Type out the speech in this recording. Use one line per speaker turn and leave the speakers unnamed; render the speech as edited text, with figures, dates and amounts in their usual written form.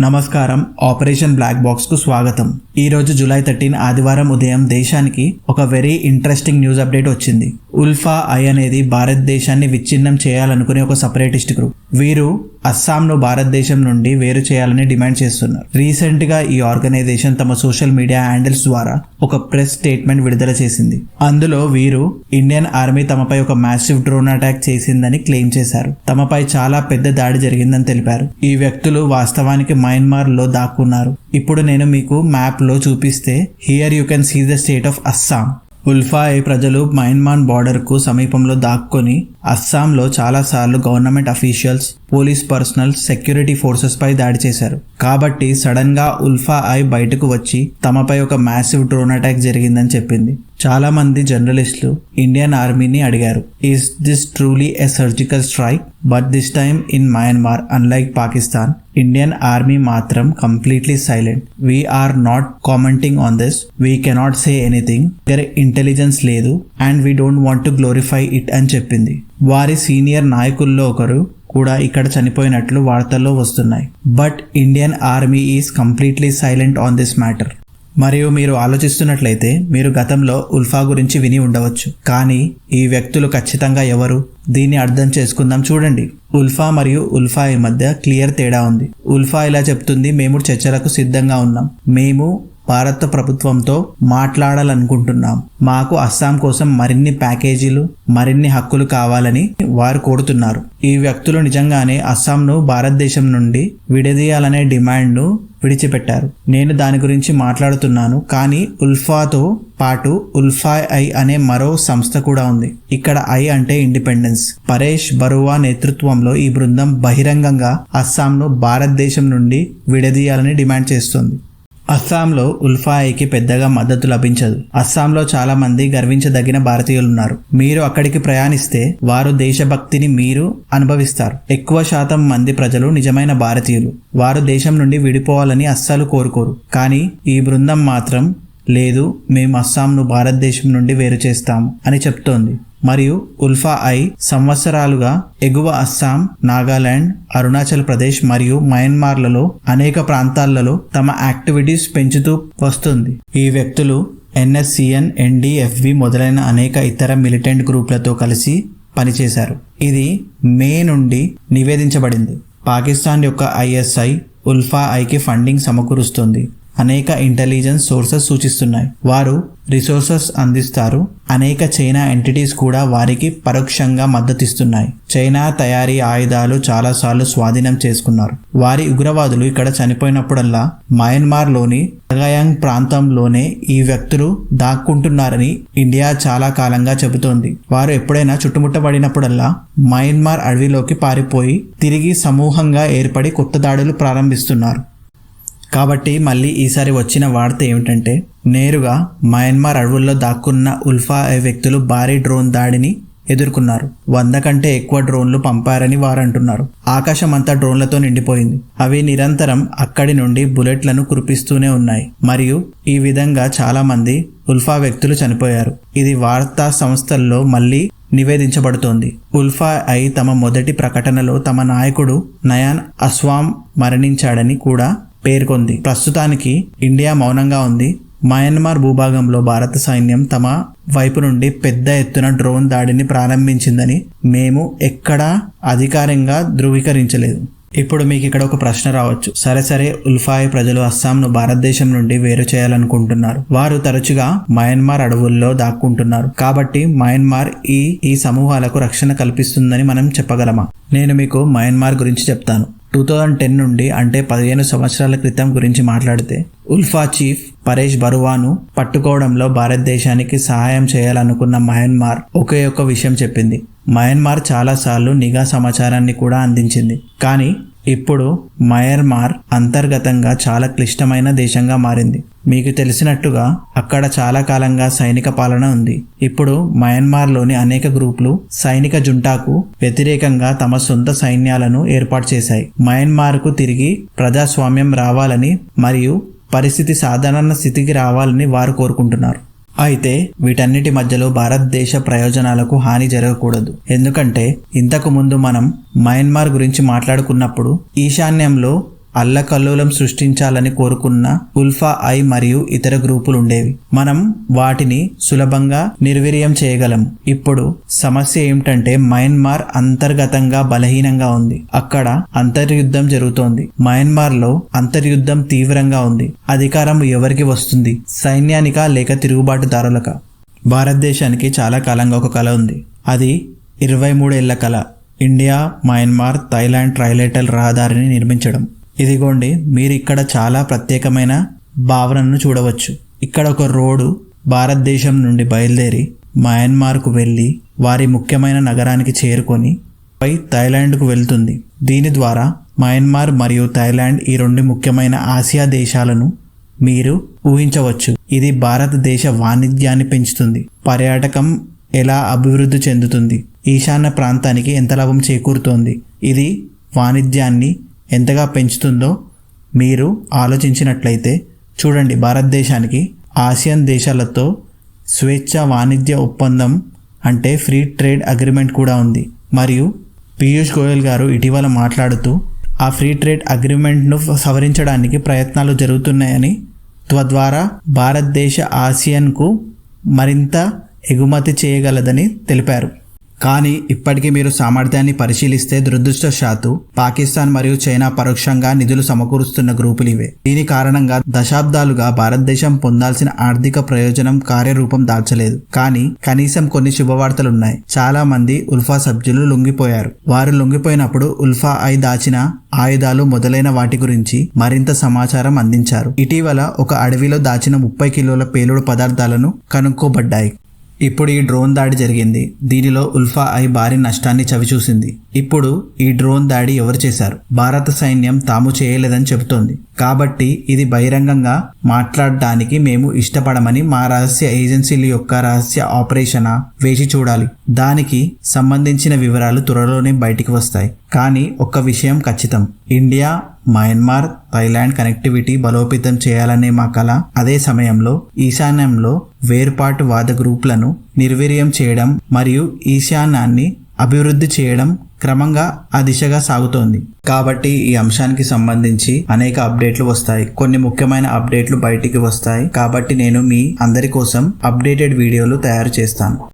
నమస్కారం. Operation black box కు స్వాగతం. ఈ రోజు జూలై 13 ఆదివారం ఉదయం దేశానికి ఒక వెరీ ఇంట్రెస్టింగ్ న్యూస్ అప్డేట్ వచ్చింది. ఉల్ఫా ఐ అనేది భారతదేశాన్ని విచ్ఛిన్నం చేయాలనుకునే ఒక సపరేటిస్ట్ గ్రూప్. వీరు అస్సాంను భారతదేశం నుండి వేరు చేయాలని డిమాండ్ చేస్తున్నారు. రీసెంట్ గా ఈ ఆర్గనైజేషన్ తమ సోషల్ మీడియా హ్యాండిల్స్ ద్వారా ఒక ప్రెస్ స్టేట్మెంట్ విడుదల చేసింది. అందులో వీరు ఇండియన్ ఆర్మీ తమపై ఒక మ్యాసివ్ డ్రోన్ అటాక్ చేసిందని క్లెయిమ్ చేశారు. తమపై చాలా పెద్ద దాడి జరిగిందని తెలిపారు. ఈ వ్యక్తులు వాస్తవానికి మయన్మార్ లో దాక్కున్నారు. ఇప్పుడు నేను మీకు మ్యాప్ లో చూపిస్తే here you can see the state of Assam. ULFA I ప్రజలు మయన్మార్ బార్డర్ కు సమీపంలో దాక్కుని అస్సాంలో చాలా సార్లు government officials, police personnel, security forces పై దాడి చేశారు. కాబట్టి సడన్ గా ఉల్ఫా ఐ బయటకు వచ్చి తమపై ఒక మ్యాసివ్ డ్రోన్ అటాక్ జరిగిందని చెప్పింది. చాలా మంది జర్నలిస్టులు ఇండియన్ ఆర్మీని అడిగారు, is this truly a surgical strike? But this time in Myanmar, unlike Pakistan, Indian army మాత్రం completely silent. We're not commenting on this, we cannot say anything, దగ్గర ఇంటెలిజెన్స్ లేదు and we don't want to glorify it అని చెప్పింది. వారి senior నాయకుల్లో ఒకరు కూడా ఇక్కడ చనిపోయినట్లు వార్తల్లో వస్తున్నాయి. But Indian army is completely silent on this matter. మరియు మీరు ఆలోచిస్తున్నట్లయితే మీరు గతంలో ఉల్ఫా గురించి విని ఉండవచ్చు. కానీ ఈ వ్యక్తులు ఖచ్చితంగా ఎవరు? దీన్ని అర్థం చేసుకుందాం. చూడండి, ఉల్ఫా మరియు ఉల్ఫా ఐ మధ్య క్లియర్ తేడా ఉంది. ఉల్ఫా ఇలా చెప్తుంది, మేము చర్చలకు సిద్ధంగా ఉన్నాం, మేము భారత ప్రభుత్వంతో మాట్లాడాలనుకుంటున్నాం, మాకు అస్సాం కోసం మరిన్ని ప్యాకేజీలు, మరిన్ని హక్కులు కావాలని వారు కోరుతున్నారు. ఈ వ్యక్తులు నిజంగానే అస్సాంను భారతదేశం నుండి విడదీయాలనే డిమాండ్ను విడిచిపెట్టారు. నేను దాని గురించి మాట్లాడుతున్నాను. కానీ ఉల్ఫాతో పాటు ఉల్ఫా ఐ అనే మరో సంస్థ కూడా ఉంది. ఇక్కడ ఐ అంటే ఇండిపెండెన్స్. పరేష్ బరువా నేతృత్వంలో ఈ బృందం బహిరంగంగా అస్సాంను భారతదేశం నుండి విడదీయాలని డిమాండ్ చేస్తుంది. అస్సాంలో ఉల్ఫా ఐకి పెద్దగా మద్దతు లభించదు. అస్సాంలో చాలా మంది గర్వించదగిన భారతీయులున్నారు. మీరు అక్కడికి ప్రయాణిస్తే వారు దేశభక్తిని మీరు అనుభవిస్తారు. ఎక్కువ శాతం మంది ప్రజలు నిజమైన భారతీయులు. వారు దేశం నుండి విడిపోవాలని అస్సలు కోరుకోరు. కానీ ఈ బృందం మాత్రం లేదు, మేము అస్సాంను భారతదేశం నుండి వేరు చేస్తాము అని చెప్తోంది. మరియు ఉల్ఫా ఐ సంవత్సరాలుగా ఎగువ అస్సాం, నాగాలాండ్, అరుణాచల్ ప్రదేశ్ మరియు మయన్మార్లలో అనేక ప్రాంతాలలో తమ యాక్టివిటీస్ పెంచుతూ వస్తుంది. ఈ వ్యక్తులు NSCN, NDFB మొదలైన అనేక ఇతర మిలిటెంట్ గ్రూపులతో కలిసి పనిచేశారు. ఇది మే నుండి నివేదించబడింది. పాకిస్తాన్ యొక్క ISI ఉల్ఫా ఐకి ఫండింగ్ సమకూరుస్తుంది. అనేక ఇంటెలిజెన్స్ సోర్సెస్ సూచిస్తున్నాయి. వారు రిసోర్సెస్ అందిస్తారు. అనేక చైనా ఎంటిటీస్ కూడా వారికి పరోక్షంగా మద్దతిస్తున్నాయి. చైనా తయారీ ఆయుధాలు చాలాసార్లు స్వాధీనం చేసుకున్నారు. వారి ఉగ్రవాదులు ఇక్కడ చనిపోయినప్పుడల్లా మయన్మార్లోని నగాయాంగ్ ప్రాంతంలోనే ఈ వ్యక్తులు దాక్కుంటున్నారని ఇండియా చాలా కాలంగా చెబుతోంది. వారు ఎప్పుడైనా చుట్టుముట్టబడినప్పుడల్లా మయన్మార్ అడవిలోకి పారిపోయి తిరిగి సమూహంగా ఏర్పడి కొత్త దాడులు ప్రారంభిస్తున్నారు. కాబట్టి మళ్ళీ ఈసారి వచ్చిన వార్త ఏమిటంటే, నేరుగా మయన్మార్ అడవుల్లో దాక్కున్న ఉల్ఫా ఐ వ్యక్తులు భారీ డ్రోన్ దాడిని ఎదుర్కొన్నారు. 100 కంటే ఎక్కువ డ్రోన్లు పంపారని వారు అంటున్నారు. ఆకాశం అంతా డ్రోన్లతో నిండిపోయింది. అవి నిరంతరం అక్కడి నుండి బుల్లెట్లను కురిపిస్తూనే ఉన్నాయి. మరియు ఈ విధంగా చాలా మంది ఉల్ఫా వ్యక్తులు చనిపోయారు. ఇది వార్తా సంస్థల్లో మళ్ళీ నివేదించబడుతోంది. ఉల్ఫా ఐ తమ మొదటి ప్రకటనలో తమ నాయకుడు నయాన్ అస్వాం మరణించాడని కూడా పేర్కొంది. ప్రస్తుతానికి ఇండియా మౌనంగా ఉంది. మయన్మార్ భూభాగంలో భారత సైన్యం తమ వైపు నుండి పెద్ద ఎత్తున డ్రోన్ దాడిని ప్రారంభించిందని మేము ఎక్కడా అధికారికంగా ధృవీకరించలేదు. ఇప్పుడు మీకు ఇక్కడ ఒక ప్రశ్న రావచ్చు, సరే ఉల్ఫా ఐ ప్రజలు అస్సాంను భారతదేశం నుండి వేరు చేయాలనుకుంటున్నారు. వారు తరచుగా మయన్మార్ అడవుల్లో దాక్కుంటున్నారు. కాబట్టి మయన్మార్ ఈ సమూహాలకు రక్షణ కల్పిస్తుందని మనం చెప్పగలమా? నేను మీకు మయన్మార్ గురించి చెప్తాను. 2010 నుండి అంటే 15 సంవత్సరాల క్రితం గురించి మాట్లాడితే ఉల్ఫా చీఫ్ పరేష్ బరువాను పట్టుకోవడంలో భారతదేశానికి సహాయం చేయాలనుకున్న మయన్మార్ ఒకే ఒక్క విషయం చెప్పింది. మయన్మార్ చాలాసార్లు నిఘా సమాచారాన్ని కూడా అందించింది. కానీ ఇప్పుడు మయన్మార్ అంతర్గతంగా చాలా క్లిష్టమైన దేశంగా మారింది. మీకు తెలిసినట్టుగా అక్కడ చాలా కాలంగా సైనిక పాలన ఉంది. ఇప్పుడు మయన్మార్లోని అనేక గ్రూపులు సైనిక జుంటాకు వ్యతిరేకంగా తమ సొంత సైన్యాలను ఏర్పాటు చేశాయి. మయన్మార్కు తిరిగి ప్రజాస్వామ్యం రావాలని మరియు పరిస్థితి సాధారణ స్థితికి రావాలని వారు కోరుకుంటున్నారు. అయితే వీటన్నిటి మధ్యలో భారతదేశ ప్రయోజనాలకు హాని జరగకూడదు. ఎందుకంటే ఇంతకు ముందు మనం మయన్మార్ గురించి మాట్లాడుకున్నప్పుడు ఈశాన్యంలో అల్లకల్లోలం సృష్టించాలని కోరుకున్న ఉల్ఫా ఐ మరియు ఇతర గ్రూపులు ఉండేవి. మనం వాటిని సులభంగా నిర్వీర్యం చేయగలం. ఇప్పుడు సమస్య ఏమిటంటే మయన్మార్ అంతర్గతంగా బలహీనంగా ఉంది. అక్కడ అంతర్యుద్ధం జరుగుతోంది. మయన్మార్లో అంతర్యుద్ధం తీవ్రంగా ఉంది. అధికారం ఎవరికి వస్తుంది? సైన్యానికా లేక తిరుగుబాటుదారులకా? భారతదేశానికి చాలా కాలంగా ఒక కళ ఉంది. అది 23 ఏళ్ల కళ. ఇండియా మయన్మార్ థాయిలాండ్ ట్రైలేటరల్ రహదారిని నిర్మించడం. ఇదిగోండి, మీరు ఇక్కడ చాలా ప్రత్యేకమైన భావనను చూడవచ్చు. ఇక్కడ ఒక రోడ్డు భారతదేశం నుండి బయలుదేరి మయన్మార్కు వెళ్ళి వారి ముఖ్యమైన నగరానికి చేరుకొని పై థాయిలాండ్కు వెళ్తుంది. దీని ద్వారా మయన్మార్ మరియు థాయిలాండ్ ఈ రెండు ముఖ్యమైన ఆసియా దేశాలను మీరు ఊహించవచ్చు. ఇది భారతదేశ వాణిజ్యాన్ని పెంచుతుంది. పర్యాటకం ఎలా అభివృద్ధి చెందుతుంది? ఈశాన్య ప్రాంతానికి ఎంత లాభం చేకూరుతోంది? ఇది వాణిజ్యాన్ని ఎంతగా పెంచుతుందో మీరు ఆలోచించినట్లయితే చూడండి. భారతదేశానికి ఆసియన్ దేశాలతో స్వేచ్ఛ వాణిజ్య ఒప్పందం అంటే ఫ్రీ ట్రేడ్ అగ్రిమెంట్ కూడా ఉంది. మరియు పీయూష్ గోయల్ గారు ఇటీవల మాట్లాడుతూ ఆ ఫ్రీ ట్రేడ్ అగ్రిమెంట్ను సవరించడానికి ప్రయత్నాలు జరుగుతున్నాయని, తద్వారా భారతదేశ ఆసియన్కు మరింత ఎగుమతి చేయగలదని తెలిపారు. కానీ ఇప్పటికీ మీరు సామర్థ్యాన్ని పరిశీలిస్తే దురదృష్టవశాత్తు పాకిస్తాన్ మరియు చైనా పరోక్షంగా నిధులు సమకూరుస్తున్న గ్రూపులు ఇవే. దీని కారణంగా దశాబ్దాలుగా భారతదేశం పొందాల్సిన ఆర్థిక ప్రయోజనం కార్యరూపం దాల్చలేదు. కానీ కనీసం కొన్ని శుభవార్తలున్నాయి. చాలా మంది ఉల్ఫా సభ్యులు లొంగిపోయారు. వారు లొంగిపోయినప్పుడు ఉల్ఫా ఐ దాచిన ఆయుధాలు మొదలైన వాటి గురించి మరింత సమాచారం అందించారు. ఇటీవల ఒక అడవిలో దాచిన 30 కిలోల పేలుడు పదార్థాలను కనుక్కోబడ్డాయి. ఇప్పుడు ఈ డ్రోన్ దాడి జరిగింది. దీనిలో ఉల్ఫా ఐ భారీ నష్టాన్ని చవిచూసింది. ఇప్పుడు ఈ డ్రోన్ దాడి ఎవరు చేశారు? భారత సైన్యం తాము చేయలేదని చెబుతోంది. కాబట్టి ఇది బహిరంగంగా మాట్లాడడానికి మేము ఇష్టపడమని మా రహస్య ఏజెన్సీల యొక్క రహస్య ఆపరేషనా వేచి చూడాలి. దానికి సంబంధించిన వివరాలు త్వరలోనే బయటికి వస్తాయి. కానీ ఒక్క విషయం ఖచ్చితం, ఇండియా మయన్మార్ థాయిలాండ్ కనెక్టివిటీ బలోపేతం చేయాలనే మా కల అదే సమయంలో ఈశాన్యంలో వేర్పాటువాద గ్రూపులను నిర్వీర్యం చేయడం మరియు ఈశాన్యాన్ని అభివృద్ధి చేయడం క్రమంగా ఆ దిశగా సాగుతోంది. కాబట్టి ఈ అంశానికి సంబంధించి అనేక అప్డేట్లు వస్తాయి. కొన్ని ముఖ్యమైన అప్డేట్లు బయటికి వస్తాయి. కాబట్టి నేను మీ అందరి కోసం అప్డేటెడ్ వీడియోలు తయారు చేస్తాను.